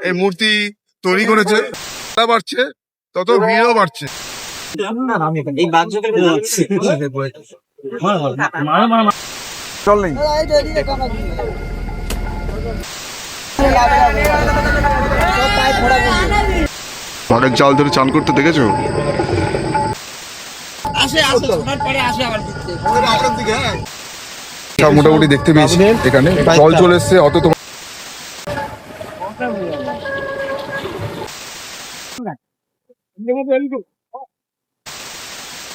এই মূর্তি তৈরি করেছে, বাড়ছে তত ভিড়ও বাড়ছে। চল নেই বাঘের জাল ধরে চান করতে দেখেছো? মোটামুটি দেখতে পেয়েছি এখানে জল চলে এসছে। অত তোমার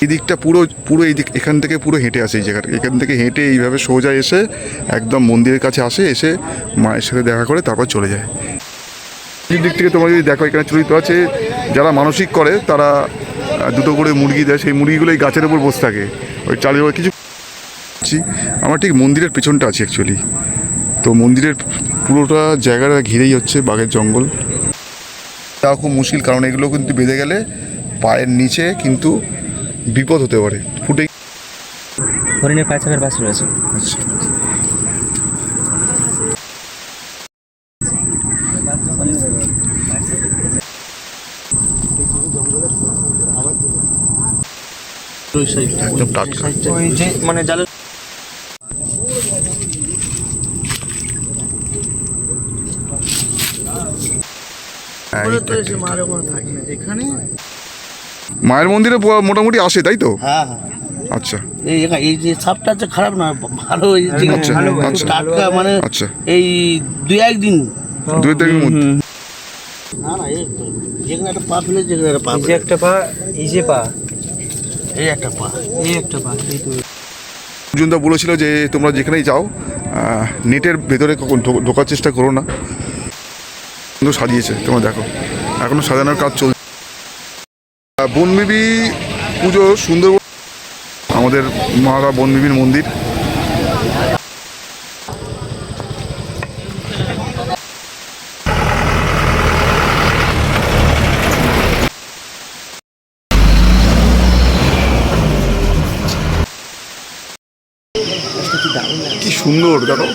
এই দিকটা পুরো পুরো এই দিক, এখান থেকে পুরো হেঁটে আসে এই জায়গাটা, এখান থেকে হেঁটে এইভাবে সোজা এসে একদম মন্দিরের কাছে আসে, এসে মায়ের সাথে দেখা করে তারপর চলে যায়। এই দিক থেকে তোমরা যদি দেখো এখানে চরিত্র আছে, যারা মানসিক করে তারা দুটো করে মুরগি দেয়, সেই মুরগিগুলো এই গাছের উপর বসে থাকে, ওই চালের উপর কিছু। আমরা ঠিক মন্দিরের পেছনটা আছি অ্যাকচুয়ালি। তো মন্দিরের পুরোটা জায়গাটা ঘিরেই হচ্ছে বাঘের জঙ্গল। তা খুব মুশকিল, কারণ এগুলো কিন্তু বেঁধে গেলে পায়ের নিচে কিন্তু বিপদ হতে পারে। ফুটে হরিণের পায়চাপের বাস রয়েছে। আচ্ছা, একদম টাটকা। ওই যে মানে জালের মায়ের মন্দিরে মোটামুটি আসে, তাই তো? হ্যাঁ, আচ্ছা, এই যে সাপটা আছে খারাপ না, ভালো টাটকা, মানে আচ্ছা, এই দুই একদিন মধ্যে না না, যেখানে একটা পা ফেলে, যেখানে একটা পা, একটা পা, এই যে পা, এই একটা পা, এই একটা পা, এই তো। অর্জুনদা বলেছিল যে তোমরা যেখানেই যাও নেটের ভেতরে কখন ঢোকার চেষ্টা করো না। কিন্তু সাজিয়েছে, তোমরা দেখো এখনো সাজানোর কাজ চলছে। বনবিবি পুজো সুন্দরবন, আমাদের মারা বনবিবির মন্দির। কি সুন্দর দেখো।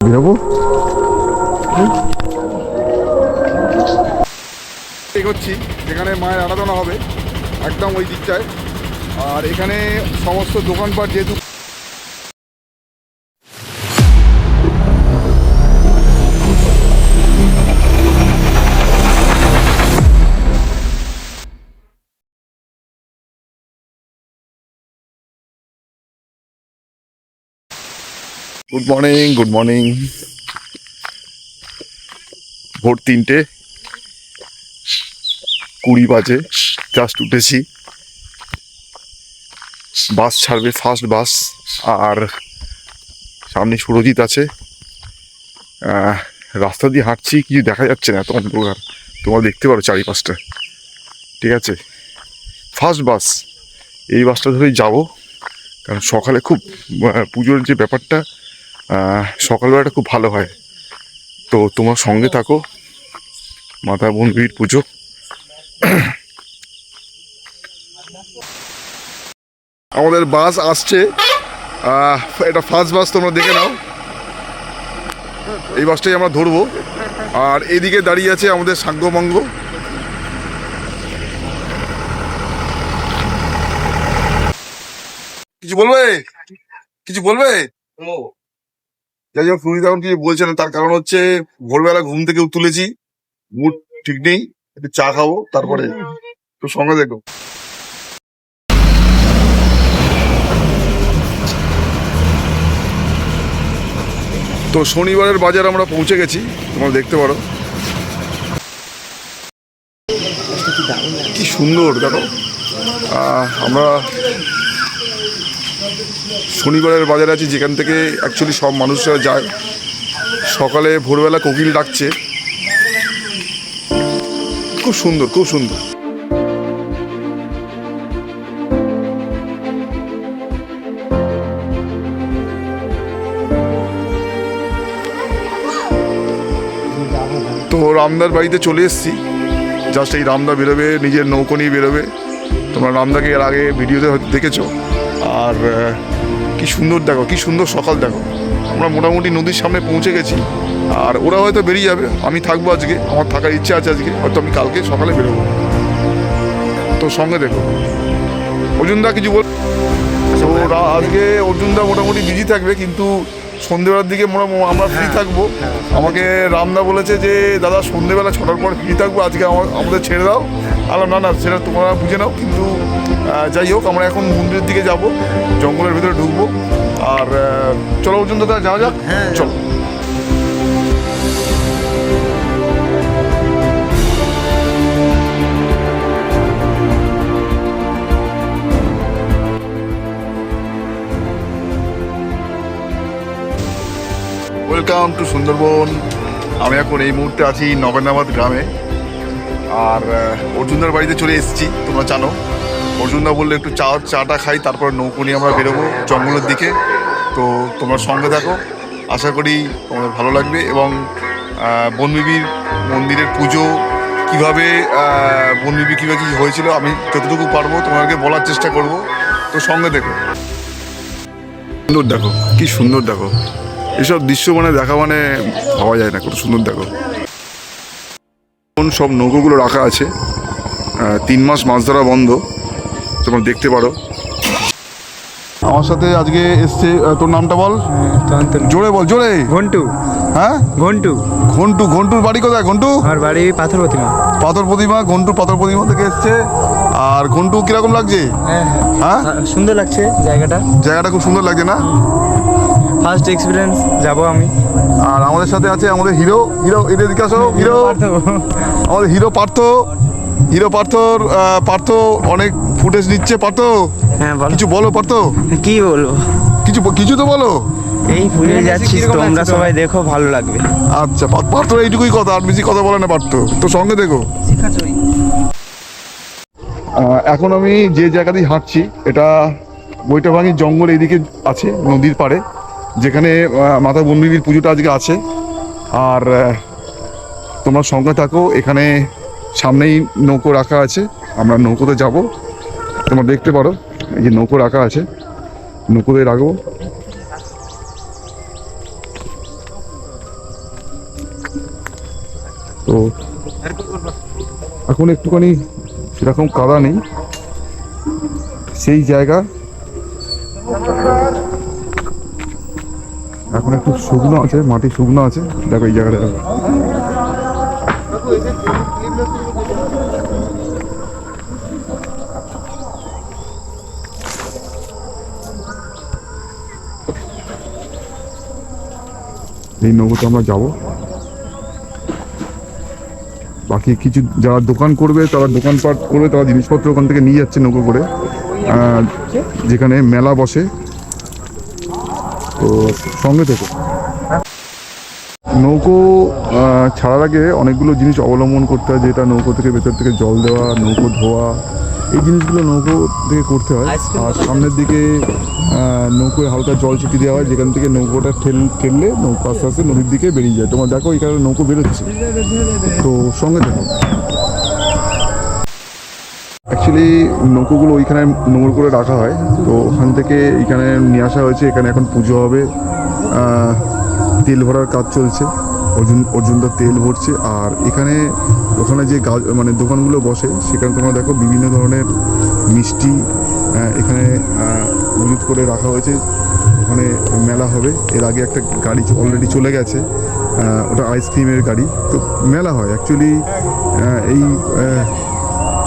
বেরোবো, এগোচ্ছি যেখানে মায়ের আরাধনা হবে, একদম ওই দিকটায়। আর এখানে সমস্ত দোকানপাট যেহেতু গুড মর্নিং, গুড মর্নিং। ভোর 3:20 বাজে, জাস্ট উঠেছি। বাস ছাড়বে, ফার্স্ট বাস। আর সামনে সুরজিৎ আছে। রাস্তা দিয়ে হাঁটছি, কিছু দেখা যাচ্ছে না, এত অন্ধকার। তোমরা দেখতে পারো চারিপাশটা, ঠিক আছে? ফার্স্ট বাস, এই বাসটা ধরেই যাব, কারণ সকালে খুব পুজোর যে ব্যাপারটা, সকালবেলাটা খুব ভালো হয়। তো তোমার সঙ্গে থাকো, মাতা বনবিবির পুজো। আমাদের বাস আসছে, এটা ফার্স্ট বাস, তোমরা দেখে নাও। এই বাসটাই আমরা ধরবো। আর এদিকে দাঁড়িয়ে আছে আমাদের সাঙ্গমঙ্গ। কিছু বলবে? কিছু বলবে? যাই হোক, সুনীতা এখন কিছু বলছে না, তার কারণ হচ্ছে ভোরবেলা ঘুম থেকে তুলেছি, মুড ঠিক নেই, একটু চা খাবো, তারপরে একটু সঙ্গে দেখো। তো শনিবারের বাজার আমরা পৌঁছে গেছি, তোমরা দেখতে পারো। কি সুন্দর দেখো। আমরা শনিবারের বাজারে আছি, যেখান থেকে অ্যাকচুয়ালি সব মানুষরা যায়। সকালে ভোরবেলা কোকিল ডাকছে, খুব সুন্দর, খুব সুন্দর। তো রামদার বাড়িতে চলে এসেছি, জাস্ট এই রামদা বেরোবে, নিজের নৌকো নিয়ে বেরোবে। তোমরা রামদাকে এর আগে ভিডিওতে হয়তো দেখেছো। আর কি সুন্দর দেখো, কি সুন্দর সকাল দেখো, আমরা মোটামুটি নদীর সামনে পৌঁছে গেছি। আর ওরা হয়তো বেরিয়ে যাবে, আমি থাকবো আজকে, আমার থাকার ইচ্ছা আছে আজকে, হয়তো আমি কালকে সকালে বেরোবো। তো সঙ্গে দেখো। অর্জুনদা কিছু বল। তো আজকে অর্জুনদা মোটামুটি বিজি থাকবে, কিন্তু সন্ধেবেলার দিকে আমরা ফ্রি থাকবো। আমাকে রামদা বলেছে যে দাদা সন্ধেবেলা 6টার পর ফ্রি থাকবো, আজকে আমাদের ছেড়ে দাও। আলাম না না, সেটা তোমরা বুঝে নাও। কিন্তু যাই হোক, আমরা এখন মন্দিরের দিকে যাব, জঙ্গলের ভিতরে ঢুকবো। আর চলো অর্জুন দাদা যাওয়া যাক। চলো। Welcome to Sundarban. আমি এখন এই মুহূর্তে আছি নগেন্দ্রাবাদ গ্রামে। আর অর্জুনদার বাড়িতে চলে এসেছি, তোমরা জানো। অর্জুনদা বললে একটু চাটা খাই, তারপর নৌকো নিয়ে আমরা বেরোবো জঙ্গলের দিকে। তো তোমরা সঙ্গে থাকো, আশা করি তোমাদের ভালো লাগবে। এবং বনবিবির মন্দিরের পুজো কীভাবে বনবিবি কীভাবে কী হয়েছিল আমি যতটুকু পারবো তোমাদেরকে বলার চেষ্টা করব। তো সঙ্গে দেখো। সুন্দর দেখো, কি সুন্দর দেখো, এসব দৃশ্য মানে দেখা মানে ভাবা যায় না, কত সুন্দর দেখো। সব নৌকোগুলো রাখা আছে, 3 মাস মাছ ধরা বন্ধ, তোমরা দেখতে পারো। আমার সাথে আজকে এসছে, তোর নামটা বল, জোরে বল, জোরে। ঘন্টু। হ্যাঁ ঘন্টু। ঘন্টু। ঘন্টুর বাড়ি কোথায়? ঘন্টু আমার বাড়ি পাথর প্রতিমা। পাথর প্রতিমা। ঘন্টু পাথর প্রতিমা থেকে এসছে। আর ঘন্টু কিরকম লাগছে? হ্যাঁ সুন্দর লাগছে জায়গাটা। জায়গাটা খুব সুন্দর লাগছে না? ফার্স্ট এক্সপিরিয়েন্স যাবো আমি। আর আমাদের সাথে আছে আমাদের হিরো। এদের দিকে আসো। হিরো, আমাদের হিরো পার্থ। পার্থ অনেক ফুটেজ নিচ্ছে। পার্থ, হ্যাঁ কিছু বলো। পার্থ কি বলবো, কিছু তো বলো। এই ফুটে যাচ্ছি, তোমরা সবাই দেখো, ভালো লাগবে। আচ্ছা পার্থ, এইটুকুই কথা, আর বেশি কথা বলে না পার্থ। তো সঙ্গে দেখো। এখন আমি যে জায়গা দিয়ে হাঁটছি, এটা বৈঠাভাঙি জঙ্গল এইদিকে আছে, নদীর পাড়ে, যেখানে মাতা বনবিবির পুজোটা আজকে আছে। আর তোমরা সঙ্গে থাকো। এখানে সামনেই নৌকো রাখা আছে, আমরা নৌকোতে যাব। তোমরা দেখতে পারো, এই যে নৌকো রাখা আছে, নৌকোতে রাখবো। তো এখন একটুখানি সেরকম কাদা নেই, সেই জায়গা এখন একটু শুকনো আছে, মাটি শুকনো আছে। দেখো এই জায়গাটা, এই নৌকোতে আমরা যাবো। বাকি কিছু যারা দোকান করবে, তারা দোকানপাট করবে, তারা জিনিসপত্র ওখান থেকে নিয়ে যাচ্ছে নৌকো করে, যেখানে মেলা বসে। তো সঙ্গে থেকে নৌকো ছাড়ার আগে অনেকগুলো জিনিস অবলম্বন করতে হয়, যেটা নৌকো থেকে ভেতর থেকে জল দেওয়া, নৌকো ধোয়া, এই জিনিসগুলো নৌকো থেকে করতে হয়। আর সামনের দিকে নৌকোয় হালকা জল ছিটিয়ে দেওয়া হয়, যেখান থেকে নৌকোটা ঠেললে নৌকো আস্তে আস্তে নদীর দিকে বেরিয়ে যায়। তোমার দেখো এখানে নৌকো বেরোচ্ছে, তো সঙ্গে দেখো। অ্যাকচুয়ালি নৌকোগুলো ওইখানে নোংর করে রাখা হয়, তো ওখান থেকে এখানে নিয়ে আসা হয়েছে। এখানে এখন পুজো হবে, তেল ভরার কাজ চলছে, অর্জুনদা তেল ভরছে। আর ওখানে যে মানে দোকানগুলো বসে, সেখানে তোমরা দেখো বিভিন্ন ধরনের মিষ্টি এখানে মজুত করে রাখা হয়েছে। ওখানে মেলা হবে। এর আগে একটা গাড়ি অলরেডি চলে গেছে, ওটা আইসক্রিমের গাড়ি। তো মেলা হয় অ্যাকচুয়ালি এই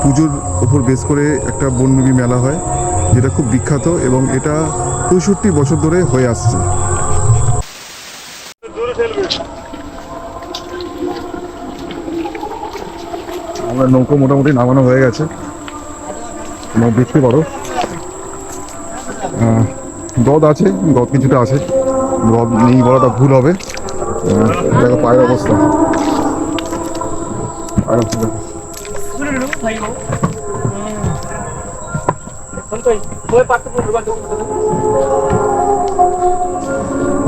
পুজোর ওপর বেস করে একটা বনবিবি মেলা হয়, যেটা খুব বিখ্যাত, এবং এটা 65 বছর ধরে হয়ে আসছে। আমরা নৌকো মোটামুটি নামানো হয়ে গেছে, তোমরা দেখতে পারো। গদ আছে, গদ কিছুটা আছে, গদ নেই বলাটা ভুল হবে। দেখো পায়ের অবস্থা,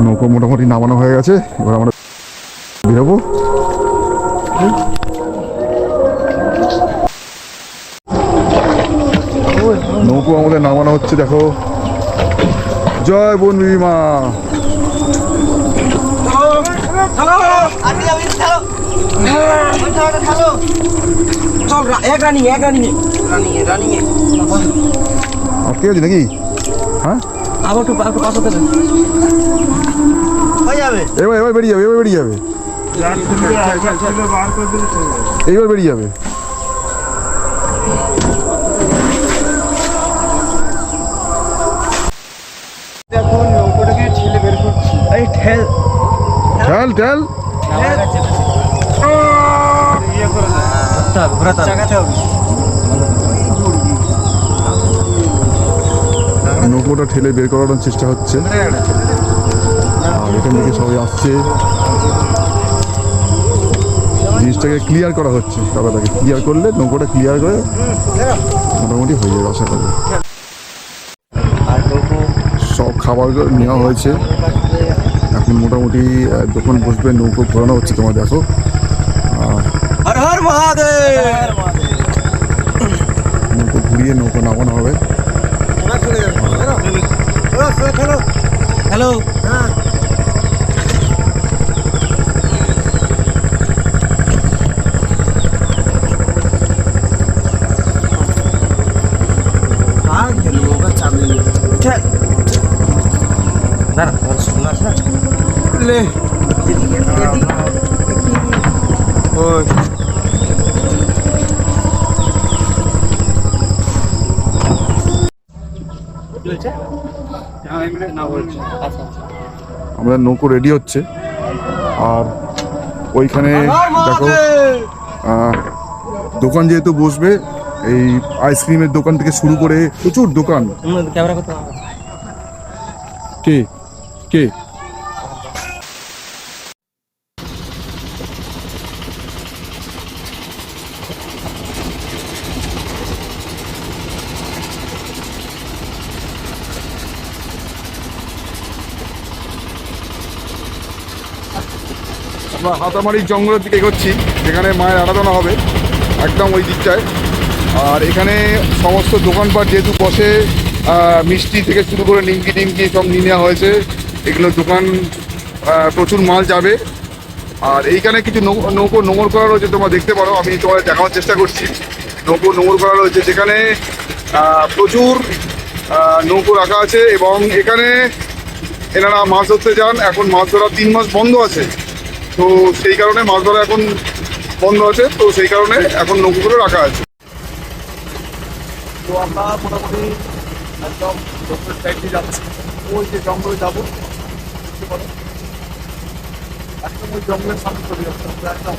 নৌকো মোটামুটি নামানো হয়ে গেছে। এবার আমরা বেরোবো। নৌকো আমাদের নামানো হচ্ছে, দেখো। জয় বনবিবি মা। আটকে গেছি নাকি? হ্যাঁ এবার বেরিয়ে যাবে, এবার বেরিয়ে যাবে, এইবার বেরিয়ে যাবে। ঠেল ঠেল নৌকোটা ঠেলে বের করানোর চেষ্টা হচ্ছে, আর এখান থেকে সবাই আসছে, জিনিসটাকে ক্লিয়ার করা হচ্ছে। তাকে ক্লিয়ার করলে নৌকোটা ক্লিয়ার করে মোটামুটি হয়ে যাবে আশা করি। সব খাবারগুলো নেওয়া হয়েছে, এখন মোটামুটি দোকান বসবে, নৌকো ঘোরানো হচ্ছে, তোমার দেখো। নৌকো ঘুরিয়ে নৌকো নামানো হবে। হ্যালো আমরা নৌকো রেডি হচ্ছে, আর ওইখানে দেখো দোকান যেহেতু বসবে, এই আইসক্রিমের দোকান থেকে শুরু করে প্রচুর দোকান। কে কে আমরা হাতামারি জঙ্গলের দিকে এগোচ্ছি, যেখানে মায়ের আরাধনা হবে একদম ওই দিকটায়। আর এখানে সমস্ত দোকানপাট যেহেতু বসে, মিষ্টি থেকে শুরু করে নিমকি টিমকি সব নিয়ে নেওয়া হয়েছে। এগুলো দোকান প্রচুর মাল যাবে। আর এইখানে কিছু নৌকো নোঙর করা রয়েছে, তোমরা দেখতে পারো, আমি তোমাদের দেখানোর চেষ্টা করছি। নৌকো নোঙর করা রয়েছে, যেখানে প্রচুর নৌকো রাখা আছে, এবং এখানে এনারা মাছ ধরতে যান। এখন মাছ ধরা 3 মাস বন্ধ আছে, তো সেই কারণে মাছ ধরা এখন বন্ধ আছে, তো সেই কারণে এখন নৌকোগুলো রাখা আছে। তো আমরা মোটামুটি একদম জঙ্গলের সাইড দিয়ে যাচ্ছি, ওই যে জঙ্গলে যাবো, একদম ওই জঙ্গলের সামনে চলে যাচ্ছে একদম।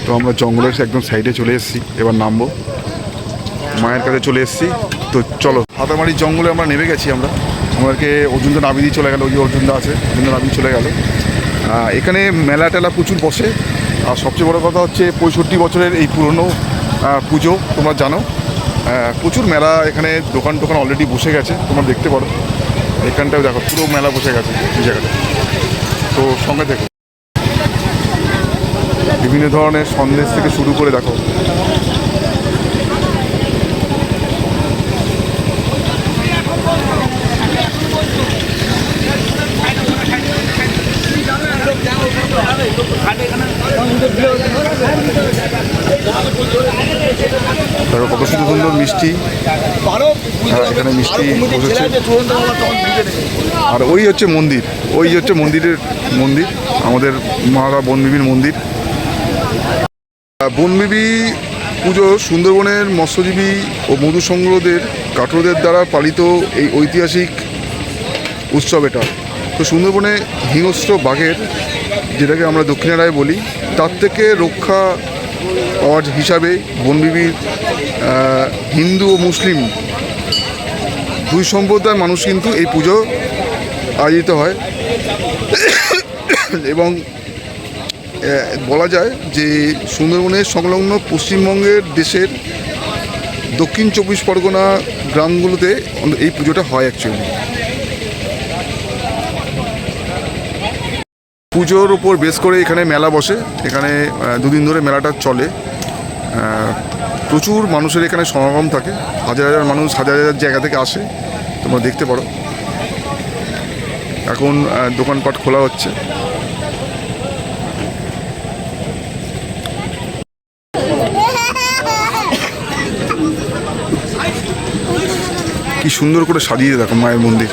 তো আমরা জঙ্গলের একদম সাইডে চলে এসেছি, এবার নামবো, মায়ের কাছে চলে এসেছি। তো চলো, হাতামারির জঙ্গলে আমরা নেমে গেছি। আমাদেরকে অর্জুনদা নাবি দিয়ে চলে গেল, ওই যে অর্জুনদা আছে, অর্জুনদা নাবি চলে গেল। এখানে মেলা টেলা প্রচুর বসে, আর সবচেয়ে বড় কথা হচ্ছে 65 বছরের এই পুরনো পুজো, তোমরা জানো। প্রচুর মেলা, এখানে দোকান টোকান অলরেডি বসে গেছে, তোমরা দেখতে পারো। এখানটাও দেখো পুরো মেলা বসে গেছে এই জায়গাটা। তো সঙ্গে দেখো, বিভিন্ন ধরনের সন্দেশ থেকে শুরু করে দেখো। দেখো কত সুন্দর সুন্দর মিষ্টি, এখানে মিষ্টি বসেছে। আর ওই হচ্ছে মন্দির, ওই হচ্ছে মন্দিরের মন্দির, আমাদের মারা বনবিবির মন্দির। বনবিবি পুজো সুন্দরবনের মৎস্যজীবী ও মধু সংগ্রহদের কাঠুরদের দ্বারা পালিত এই ঐতিহাসিক উৎসব এটা। তো সুন্দরবনে হিংস্র বাঘের, যেটাকে আমরা দক্ষিণা রায় বলি, তার থেকে রক্ষা পাওয়ার হিসাবে বনবিবির হিন্দু ও মুসলিম দুই সম্প্রদায়ের মানুষ কিন্তু এই পুজো আয়োজিত হয়। এবং বলা যায় যে সুন্দরবনের সংলগ্ন পশ্চিমবঙ্গের দেশের দক্ষিণ 24 পরগনা গ্রামগুলোতে এই পুজোটা হয় অ্যাকচুয়ালি। পুজোর ওপর বেস করে এখানে মেলা বসে, এখানে দুদিন ধরে মেলাটা চলে। প্রচুর মানুষের এখানে সমাগম থাকে, হাজার হাজার মানুষ হাজার হাজার জায়গা থেকে আসে, তোমরা দেখতে পারো। এখন দোকানপাট খোলা হচ্ছে। কি সুন্দর করে সাজিয়ে দেখো মায়ের মন্দির,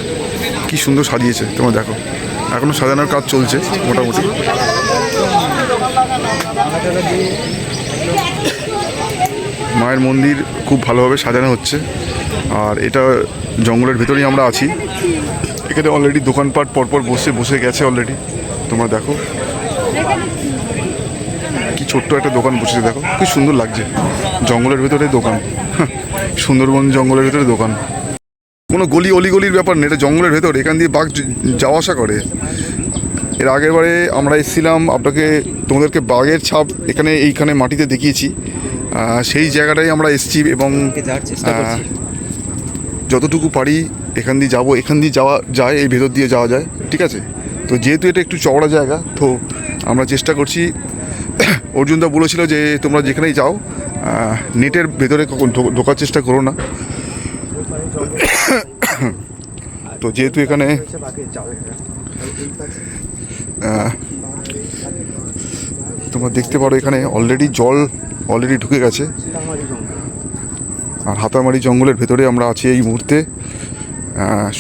কি সুন্দর সাজিয়েছে, তোমরা দেখো। এখনো সাজানোর কাজ চলছে মোটামুটি। মায়ের মন্দির খুব ভালোভাবে সাজানো হচ্ছে। আর এটা জঙ্গলের ভেতরেই আমরা আছি। এখানে অলরেডি দোকানপাট পরপর বসে গেছে অলরেডি, তোমরা দেখো। কি ছোট্ট একটা দোকান বসেছে, দেখো কি সুন্দর লাগছে। জঙ্গলের ভেতরে দোকান, সুন্দরবন জঙ্গলের ভেতরে দোকান। কোনো গলি অলিগলির ব্যাপার নেই, এটা জঙ্গলের ভেতর, এখান দিয়ে বাঘ যাওয়া আসা করে। এর আগের বারে আমরা এসেছিলাম, তোমাদেরকে বাঘের ছাপ এইখানে মাটিতে দেখিয়েছি। সেই জায়গাটাই আমরা এসেছি এবং যতটুকু পারি এখান দিয়ে যাবো, এখান দিয়ে যাওয়া যায়, এই ভেতর দিয়ে যাওয়া যায়, ঠিক আছে। তো যেহেতু এটা একটু চওড়া জায়গা, তো আমরা চেষ্টা করছি। অর্জুনদা বলেছিল যে তোমরা যেখানেই যাও নেটের ভেতরে ঢোকার চেষ্টা করো না। তো যেহেতু এখানে তোমরা দেখতে পারো এখানে জল অলরেডি ঢুকে গেছে। আর হাতামারি জঙ্গলের ভেতরে আমরা আছি এই মুহূর্তে।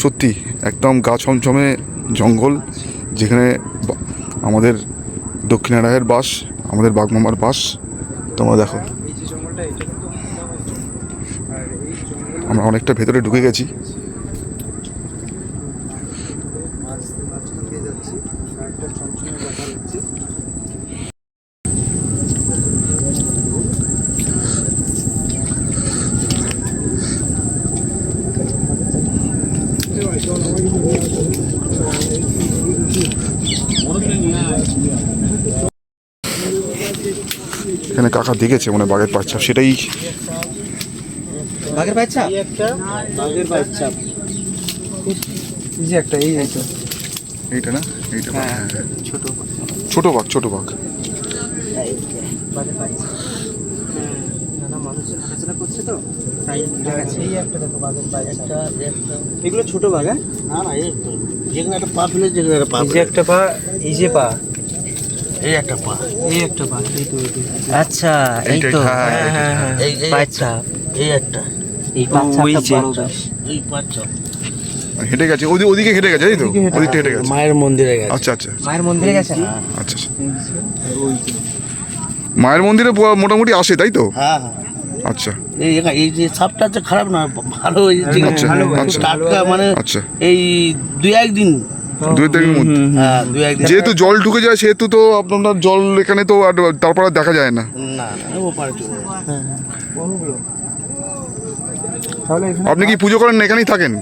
সত্যি একদম গা ছমছমে জঙ্গল, যেখানে আমাদের দক্ষিণা রায়ের বাস, আমাদের বাঘমামার বাস। তোমরা দেখো আমরা অনেকটা ভেতরে ঢুকে গেছি। এখানে কাকা দেখেছে মানে বাঘের বাচ্চা, সেটাই বাঘের বাচ্চা, বাঘের বাচ্চা একটা এই এইটা না, এইটা ছোট ছোট বাঘ। বাঘের বাচ্চা নানা মানুষের হাঁটাচলা করছে তো তাই এই একটা দেখো বাঘের বাচ্চা। এগুলো ছোট বাঘ? হ্যাঁ, না না, এই যেখানে একটা পা ফেলে, যেখানে একটা পা, এই যে একটা পা, এই যে পা, এই একটা পা, এই একটা পা, এই তো আচ্ছা, এই তো এই বাচ্চা, এই একটা, এই বাচ্চা, এই বাচ্চা হেঁটে গেছে, ওদিকে হেঁটে গেছে, এই তো ওদিকটা হেঁটে গেছে। মায়ের মন্দিরে গেছে। আচ্ছা আচ্ছা, মায়ের মন্দিরে গেছে। আচ্ছা মায়ের মন্দিরে মোটামুটি আসে, তাই তো? হ্যাঁ হ্যাঁ। আচ্ছা, এই যে সাপটা হচ্ছে খারাপ না, ভালো। আচ্ছা, আচ্ছা। টাটকা, মানে আচ্ছা, এই 2-1 দিন, 2-1 দিনের মধ্যে। হ্যাঁ 2-1 দিন। যেহেতু জল ঢুকে যায় সেহেতু তো আপনার জল এখানে তো আর তারপর আর দেখা যায় না। না না, ও পারে চলে যায়। আপনি কি পুজো করেন না, এখানেই থাকেন?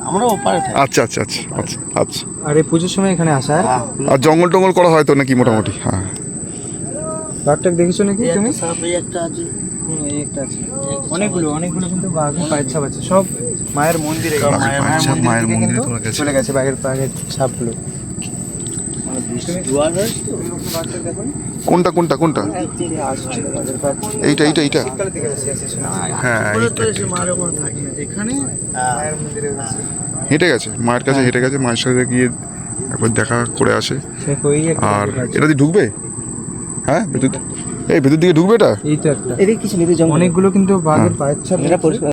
আমরা ওপারে থাকি। আচ্ছা আচ্ছা আচ্ছা আচ্ছা আচ্ছা। আর এই পুজোর সময় এখানে আসা আর জঙ্গল টঙ্গল করা হয় তো নাকি মোটামুটি? হ্যাঁ। বাঘটাক দেখেছো নাকি এই তুমি? একটা সাপ, এই একটা আছে, এই একটা আছে, অনেকগুলো কিন্তু বাঘের বাচ্চা সব মায়ের মন্দিরে, মায়ের মন্দিরে চলে গেছে বাঘের সাপগুলো। জোয়ার হয় তো। কোনটা? এইটা হ্যাঁ, তো এসে মায়ের ওখানে থাকে, এখানে মায়ের মন্দিরে গেছে, হেঁটে গেছে মায়ের কাছে, হেঁটে গেছে মায়ের সাথে গিয়ে একবার দেখা করে আসে। আর এটা দিয়ে ঢুকবে? হ্যাঁ ভেতর, এই ভেতর দিকে ঢুকবে এটা? এই তো একটা এদিকে কিছু নেই, জঙ্গল অনেকগুলো কিন্তু বাঘের পায়ের ছাপ এটা পরিষ্কার।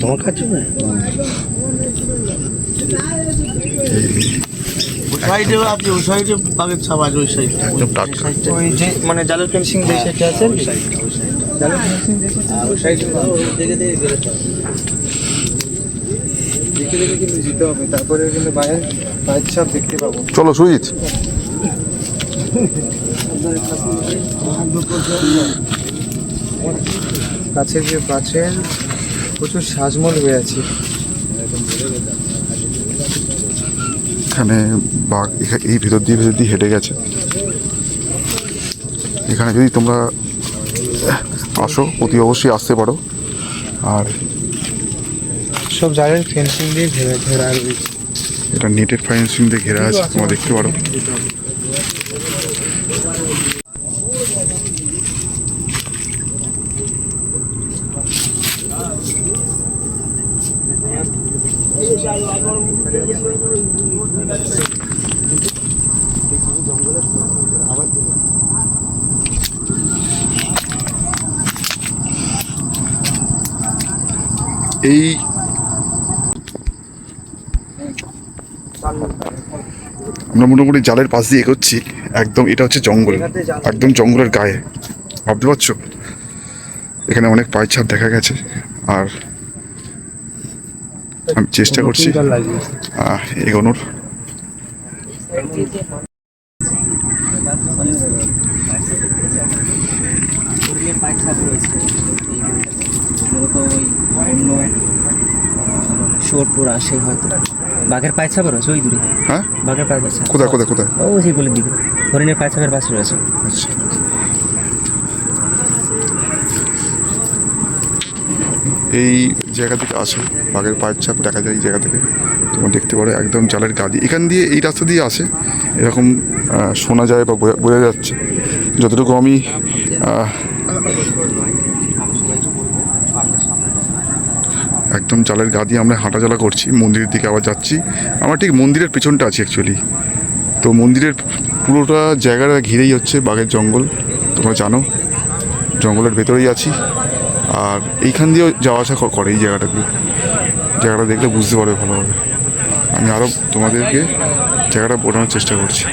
তোমার কাছে না ওই সাইডে আছে, ওই সাইডে বাঘের ছাপ আছে, ওই সাইডে একদম টাটকা। ওই যে মানে জালের ফেন্সিং যে সেটা আছে আর কি? জালের ফেন্সিং যে সেটা ওই সাইডে দেখে দেখে বেরোতে হবে। দেখে দেখে কিন্তু যেতে হবে, তারপরে কিন্তু পায়ের ছাপ দেখতে পাবো। চলো সুজিত। কাছের যে গাছের প্রচুর সাজমল হয়ে আছে। এখানে বাঘ এই ভেতর দিয়ে হেঁটে গেছে। এখানে যদি তোমরা আসো অতি অবশ্যই আসতে পারো। আর সব জালের ফেন্সিং দিয়ে ঘেরা রয়েছে। এটা নেটের ফেন্সিং দিয়ে ঘেরা আছে, তোমরা দেখতে পারো। এই আমরা মোটামুটি জালের পাশ দিয়ে এগোচ্ছি, একদম এটা হচ্ছে জঙ্গল, একদম জঙ্গলের গায়ে, ভাবতে পারছো? এখানে অনেক পায়ের ছাপ দেখা গেছে। আর আমি চেষ্টা করছি এগোনোর। হরিণের পায়ের ছাপ রয়েছে মূলত ওই অন্য শোরপুর আসে হয়তো। বাঘের পায়ের ছাপ রয়েছে ওই দূরে। হ্যাঁ, বাঘের পায়ের ছাপ কোথায় কোথায় কোথায়? ও সেইগুলোর দিকে হরিণের পায়ের ছাপের পাশে রয়েছে। আচ্ছা, এই জায়গা থেকে আসে বাঘের পায়ের ছাপ দেখা যায়। এই জায়গা থেকে তোমরা দেখতে পারো, একদম জালের গা দিয়ে এখান দিয়ে এই রাস্তা দিয়ে আসে এরকম শোনা যায় বা বোঝা যাচ্ছে। যতটুকু আমি একদম জালের গা দিয়ে আমরা হাঁটাচলা করছি, মন্দিরের দিকে আবার যাচ্ছি। আমরা ঠিক মন্দিরের পেছনটা আছি অ্যাকচুয়ালি। তো মন্দিরের পুরোটা জায়গাটা ঘিরেই হচ্ছে বাঘের জঙ্গল, তোমরা জানো। জঙ্গলের ভেতরেই আছি। আর এইখান দিয়েও যাওয়া আসা করে এই জায়গাটাকে। জায়গাটা দেখলে বুঝতে পারবে ভালোভাবে। আমি আরও তোমাদেরকে জায়গাটা বোঝানোর চেষ্টা করছি।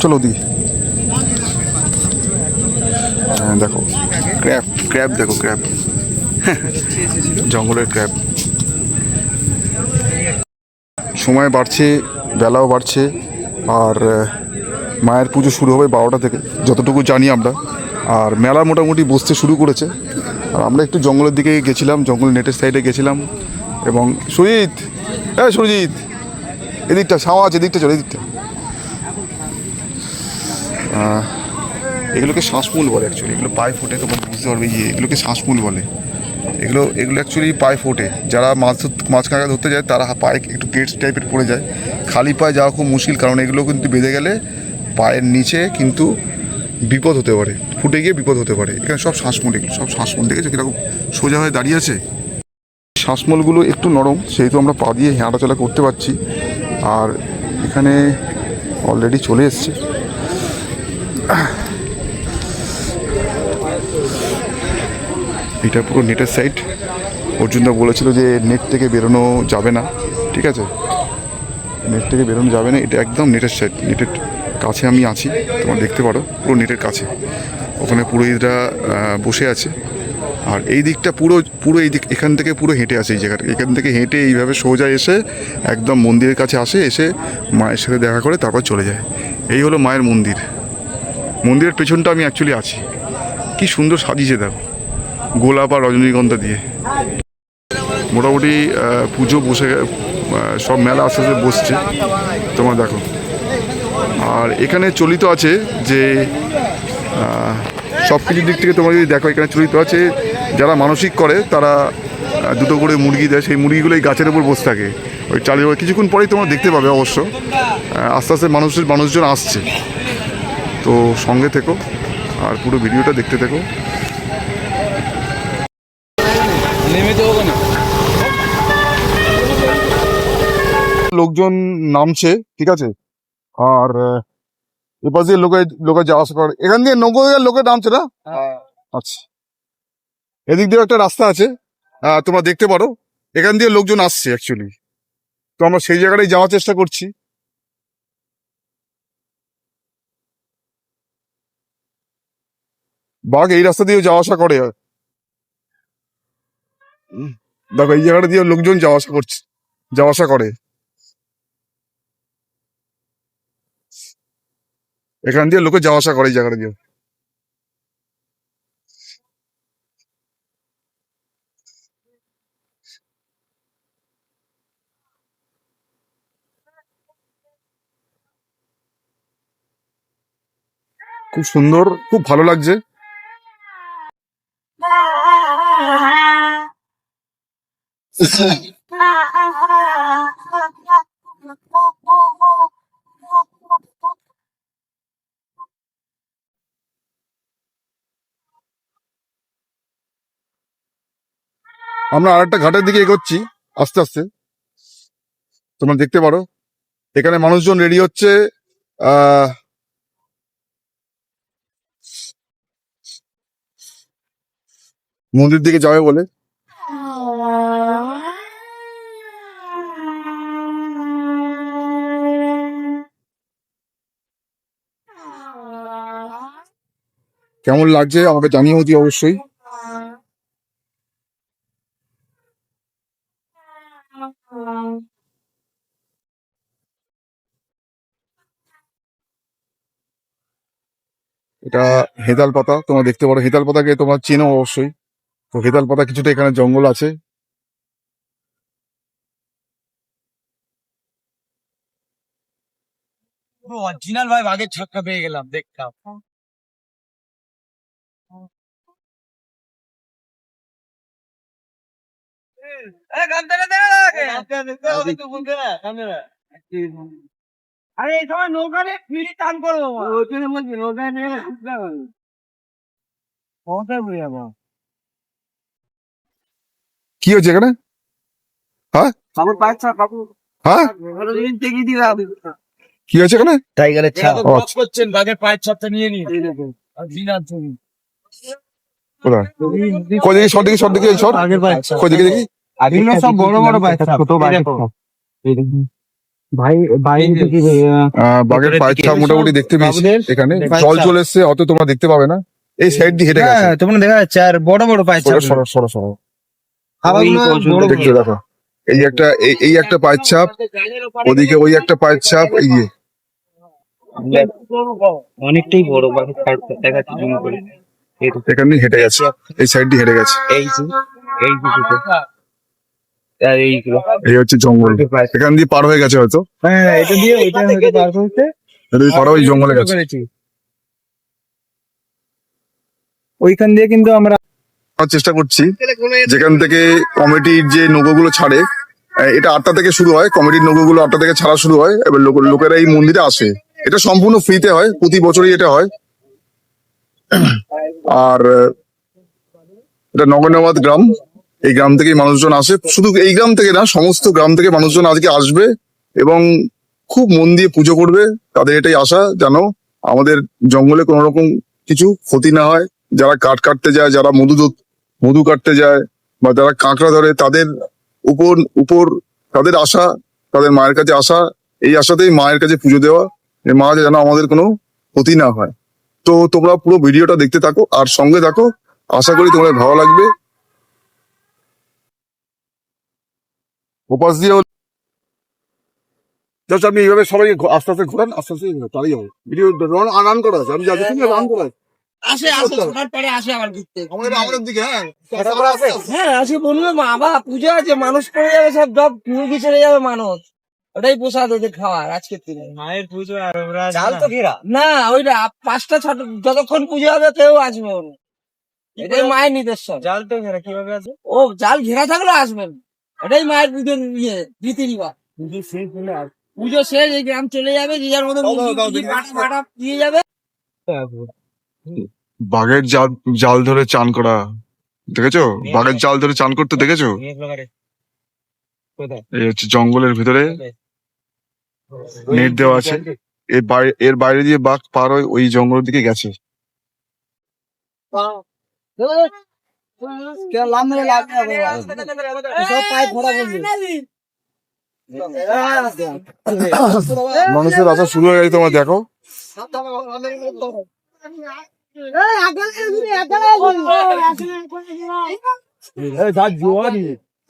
চলো দি, হ্যাঁ দেখো ক্র্যাব দেখো, ক্র্যাব, জঙ্গলের ক্র্যাব। সময় বাড়ছে, বেলাও বাড়ছে। আর মায়ের পুজো শুরু হবে 12টা থেকে যতটুকু জানি আমরা। আর মেলা মোটামুটি বসতে শুরু করেছে। আর আমরা একটু জঙ্গলের দিকে গেছিলাম, জঙ্গল নেটের সাইডে গেছিলাম। এবং সুজিত, হ্যাঁ সুজিত, এদিকটা ছাওয়া আছে, এদিকটা চলো, এদিকটা। এগুলোকে শ্বাসমূল বলে অ্যাকচুয়ালি। এগুলো পায়ে ফোটে, তোমরা বুঝতে পারবে। এগুলোকে শ্বাসমূল বলে। এগুলো অ্যাকচুয়ালি পায়ে ফোটে। যারা মাছ কাঁকড়া ধরতে যায় তারা পায়ে একটু গেটস টাইপের পড়ে যায়। খালি পায়ে যাওয়া খুব মুশকিল, কারণ এগুলো কিন্তু বেঁধে গেলে পায়ের নিচে কিন্তু বিপদ হতে পারে, ফুটে গিয়ে বিপদ হতে পারে। এখানে সব শ্বাসমূল, এগুলো সব শ্বাসমূল। দেখেছো কীরকম সোজা হয়ে দাঁড়িয়ে আছে? শ্বাসমূলগুলো একটু নরম, সেহেতু আমরা পা দিয়ে হাঁটাচলা করতে পারছি। আর এখানে অলরেডি চলে এসছে। এটা পুরো নেটের সাইড। অর্জুনদা বলেছিল যে নেট থেকে বেরোনো যাবে না, ঠিক আছে? নেট থেকে বেরোনো যাবে না, এটা একদম নেটের সাইড। নেটের কাছে আমি আছি, তোমরা দেখতে পারো, পুরো নেটের কাছে। ওখানে পুরোহিতরা বসে আছে। আর এই দিকটা পুরো এই দিক, এখান থেকে পুরো হেঁটে আসে এই জায়গাটা। এখান থেকে হেঁটে এইভাবে সোজা এসে একদম মন্দিরের কাছে এসে মায়ের সাথে দেখা করে তারপর চলে যায়। এই হলো মায়ের মন্দির। মন্দিরের পেছনটা আমি অ্যাকচুয়ালি আছি। কি সুন্দর সাজিয়েছে দেখো, গোলাপ আর রজনীগন্ধা দিয়ে। মোটামুটি পুজো বসে, সব মেলা আস্তে আস্তে বসছে, তোমরা দেখো। আর এখানে চলিত আছে যে সব কিছুর দিক থেকে তোমরা যদি দেখো, এখানে চলিত আছে যারা মানসিক করে তারা দুটো করে মুরগি দেয়। সেই মুরগিগুলো এই গাছের উপর বসে থাকে, ওই চালের উপর। কিছুক্ষণ পরেই তোমরা দেখতে পাবে অবশ্য। আস্তে আস্তে মানুষজন আসছে। তো সঙ্গে থেকো আর পুরো ভিডিওটা দেখতে থেকো। লোকজন নামছে, ঠিক আছে, আর এপাশ দিয়ে লোকে যাওয়া আসা করে। এখান দিয়ে নৌকো লোকে নামছে না? আচ্ছা, এদিক দিয়ে একটা রাস্তা আছে, তোমরা দেখতে পারো, এখান দিয়ে লোকজন আসছে অ্যাকচুয়ালি। তো আমরা সেই জায়গাটাই যাওয়ার চেষ্টা করছি। বাঘ এই রাস্তা দিয়ে যাওয়া আসা করে। দেখো এই জায়গাটা দিয়ে লোকজন যাওয়া আসা করে। এখান দিয়ে লোকে যাওয়া আসা করে এই জায়গাটা দিয়ে। খুব সুন্দর, খুব ভালো লাগছে। আমরা আরেকটা ঘাটের দিকে এগোচ্ছি আস্তে আস্তে। তোমরা দেখতে পারো এখানে মানুষজন রেডি হচ্ছে আহ মন্দির দিকে যাবে বলে। কেমন লাগছে আমাকে জানিয়ে অতি অবশ্যই। এটা হেতাল পাতা, তোমরা দেখতে পারো। হেতাল পাতাকে তোমরা চেনো অবশ্যই। তো হেতাল পাতা কিছুটা এখানে জঙ্গল আছে। অরিজিনাল ভাই বাঘের ছক্কা পেয়ে গেলাম, দেখতাম। আরে এই সময় নৌকা নিয়ে ফিরি টান করবো, ওইখানে বলছি নৌকা নিয়ে কোথায় ঘুরে যাবো? কি হচ্ছে এখানে? হ্যাঁ কাপড় পাচ্ছ কাপড় হ্যাঁ, টেকি দিলাম। কি হচ্ছে এখানে? টাইগারের ছাপ। ও আচ্ছা। করছেন বাঘের পায়ের ছাপটা নিয়ে নিন। আর বিনার ছবি। কোথায়? কই দেখি, সব দিকে এই সর। কই দেখি। এগুলো সব বড় বড় বাচ্চা, ছোট বাচ্চা। ভাই ভাই বাঘের পায়ের ছাপ মোটামুটি দেখতে পেয়েছি এখানে। জল চলে এসছে, অত তোমরা দেখতে পাবে না। এই সাইড দিয়ে হেঁটে গেছে। তোমরা দেখা যাচ্ছে আর বড় বড় পায়ের ছাপ। সরো দেখছো দেখো, এই একটা পায়ের ছাপ, ওদিকে ওই একটা পায়ের ছাপ, এই যে অনেকটাই বড় বাঘের ছাপটা দেখাচ্ছে জুম করে। এখান দিয়ে হেঁটে গেছে, এই সাইড দিয়ে হেঁটে গেছে। এই আর এইগুলো এই হচ্ছে জঙ্গল, এখান দিয়ে পার হয়ে গেছে হয়তো। হ্যাঁ, এটা দিয়ে এটা হয়তো পার করতে এটা দিয়ে পার হয়ে জঙ্গলে গেছে। ওইখান দিয়ে কিন্তু আমরা চেষ্টা করছি যেখান থেকে কমিটির যে নৌকোগুলো ছাড়ে, এটা 8টা থেকে শুরু হয়। কমিটির নৌকোগুলো 8টা থেকে ছাড়া শুরু হয়, এবার লোকেরা এই মন্দিরে আসে। এটা সম্পূর্ণ ফ্রিতে হয়, প্রতি বছরই এটা হয়। আর এটা নগরনাবাদ গ্রাম, এই গ্রাম থেকেই মানুষজন আসে। শুধু এই গ্রাম থেকে না, সমস্ত গ্রাম থেকে মানুষজন আজকে আসবে এবং খুব মন দিয়ে পুজো করবে। তাদের এটাই আশা যেন আমাদের জঙ্গলে কোনো রকম কিছু ক্ষতি না হয়। যারা কাঠ কাটতে যায়, যারা মধু কাটতে যায়, বা যারা কাঁকড়া ধরে, তাদের উপর তাদের আশা, তাদের মায়ের কাছে আসা, এই আশাতেই মায়ের কাছে পুজো দেওয়া, যে মা যেন আমাদের কোনো ক্ষতি না হয়। তো তোমরা পুরো ভিডিওটা দেখতে থাকো আর সঙ্গে থাকো, আশা করি তোমাদের ভালো লাগবে। ওপাশ দিয়ে জাস্ট আপনি এইভাবে সবাই আস্তে আস্তে ঘোরান, আস্তে আস্তে তাড়িয়ে হবে। ভিডিও রান করা আছে, আমি যাচ্ছি রান করা আছে। আসে ছোটার পরে আসে আবার ঘুরতে। আমাদের দিকে, হ্যাঁ হ্যাঁ আসে বললাম, আবার পুজো আছে, মানুষ পড়ে যাবে, সব মুরগি ছেড়ে যাবে মানুষ। ওটাই প্রসাদ ওদের খাওয়ার আজকের দিনে। মায়ের পুজো আর ওরা জাল তো ঘেরা না, ওইটা 5টা 6টা যতক্ষণ পুজো হবে কেউ আসবে না। এটাই মায়ের নির্দেশন। জাল তো ঘেরা কিভাবে আছে? ও জাল ঘেরা থাকলে আসবেন, এটাই মায়ের পুজোর রীতি রিবাজ। পুজো শেষ, এই গ্রাম চলে যাবে, যে যার মতো ফাটা দিয়ে যাবে। বাঘের জাল ধরে চান করা দেখেছো? বাঘের জাল ধরে চান করতে দেখেছো? এই হচ্ছে জঙ্গলের ভিতরে নেট দেওয়া আছে। এর বাইরে দিয়ে বাঘ পার হয়ে ওই জঙ্গলের দিকে গেছে। মানুষের আসা শুরু হয়ে গেছে, তোমরা দেখো।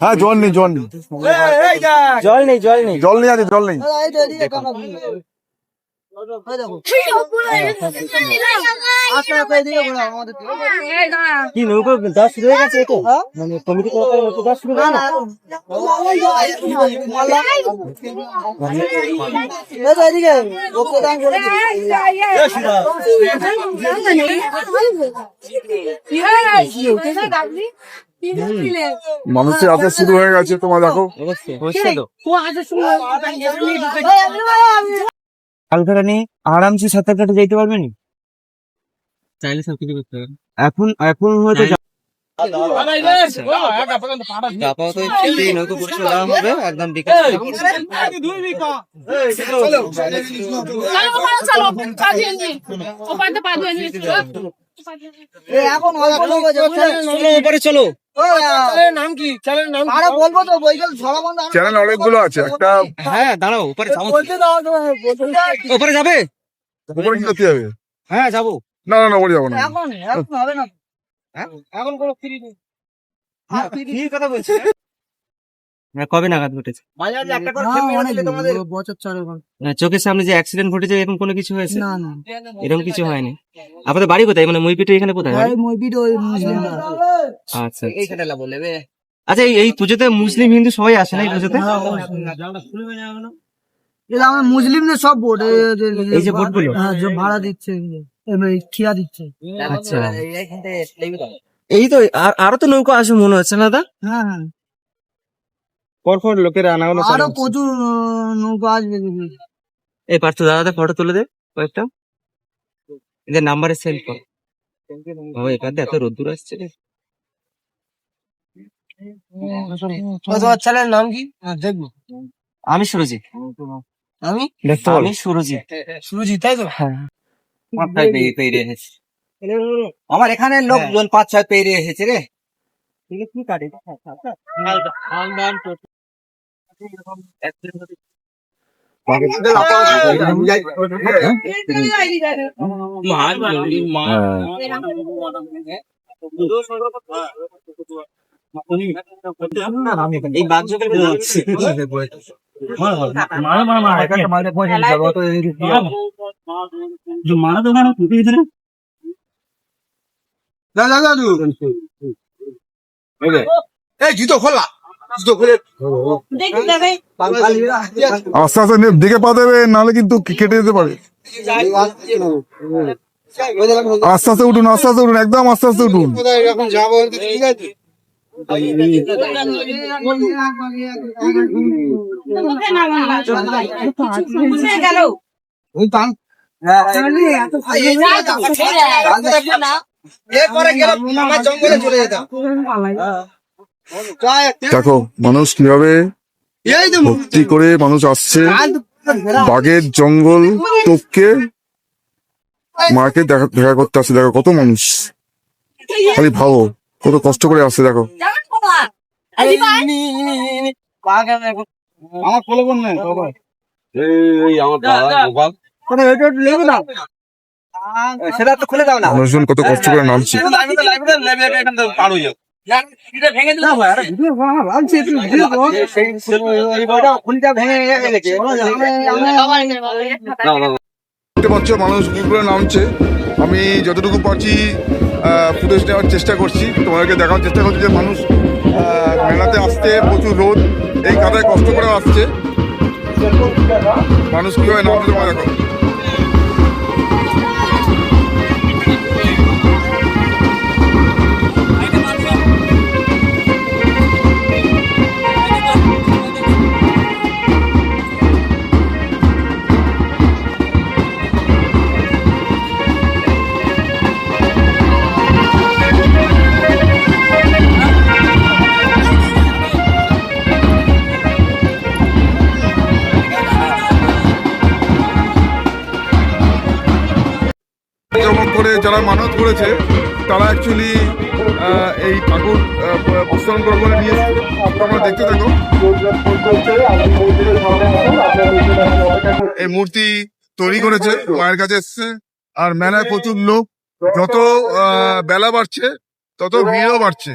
হ্যাঁ, জল নেই, জল নেই, জল নেই, জল নেই। জল নেই, আছে জল নেই। কি নৌকো দেওয়া শুরু হয়ে গেছে? এটা মানে কমিটি নৌকো দেওয়া শুরু হয়ে মানুষের আসা শুরু হয়ে গেছে, তোমরা দেখো। হালখাটা নিয়ে আরামসে সাঁতার কাটে যেতে পারবেন, চাইলে সব কিছু করতে পারবেন। এখন হয়তো নৌকো পরিষেবা দেওয়া হবে একদম বিকাশ। চলো, নাম কি? বলবো তো, চ্যানেল অনেকগুলো আছে। একটা হ্যাঁ দাঁড়াও, ওপরে যাবে? উপরে কি করতে যাবে? হ্যাঁ যাবো। না না না, উপরে যাবো না। হবে না, এখন কোনো ফ্রি নেই। ফ্রি কথা বলছি। কবে নাগাদ ঘটেছে? চোখের সামনে যে অ্যাক্সিডেন্ট ঘটেছে, এরকম কোনো কিছু হয়েছে? না, এরকম কিছু হয়নি। আপনাদের বাড়ি কোথায়? মানে মইপিটে এখানে কোথায়? আচ্ছা, আচ্ছা। এই পুজোতে মুসলিম হিন্দু সবাই আসে না এই পুজোতে? মুসলিমদের সব বোট, এই যে বোটগুলো ভাড়া দিচ্ছে, খিয়া দিচ্ছে। আচ্ছা, এই তো আরো তো নৌকা আসে মনে হচ্ছে না দা? হ্যাঁ হ্যাঁ, পরপর লোকেরা আনাগোনা আরো প্রচুর নৌকা আসবে। এই পার্থ দাদা ফটো তুলে দে কয়েকটা, এদের নাম্বারে সেন্ড কর। ও এখান থেকে এত রোদ্দুর আসছে রে। তোমার চ্যানেলের নাম কি? দেখবো। আমি সুরজিৎ। আমি সুরজিৎ। সুরজিৎ, তাই তো? হ্যাঁ, আমার এখানে লোকজন 5-6 পেরিয়ে এসেছে রে। কি কাটে এই বাঘযোগের জুতো খোলা, জুতো খুলে আস্তে আস্তে দেখে পা দেবে, নাহলে কিন্তু কেটে যেতে পারে। আস্তে আস্তে উঠুন, আস্তে আস্তে উঠুন, একদম আস্তে আস্তে উঠুন। যাবো, ঠিক আছে। দেখো মানুষ কিভাবে ভক্তি করে মানুষ আসছে, বাঘের জঙ্গল টপকে মাকে দেখা করতে আসছে। দেখো কত মানুষ, খালি ভাবো কত কষ্ট করে আসছে। দেখো আমার কোলে কোন নাই সেটা তো খুলে দাও না। মানুষজন কত কষ্ট করে নামছে। দেখতে পাচ্ছ মানুষ কি করে নামছে। আমি যতটুকু পারছি ফুটেজ নেওয়ার চেষ্টা করছি, তোমাদেরকে দেখানোর চেষ্টা করছি যে মানুষ মেলাতে আসতে প্রচুর রোদ, এই কাদায় কষ্ট করে আসছে। মানুষ কিভাবে নামছে তোমরা দেখো। করে যারা মানত করেছে তারা অ্যাকচুয়ালি এই ঠাকুর প্রস্থান করে বলে নিয়ে এসেছে। তোমরা দেখতে থাকো। এই মূর্তি তৈরি করেছে, মায়ের কাছে এসছে। আর মেলায় প্রচুর লোক, যত বেলা বাড়ছে তত ভিড়ও বাড়ছে।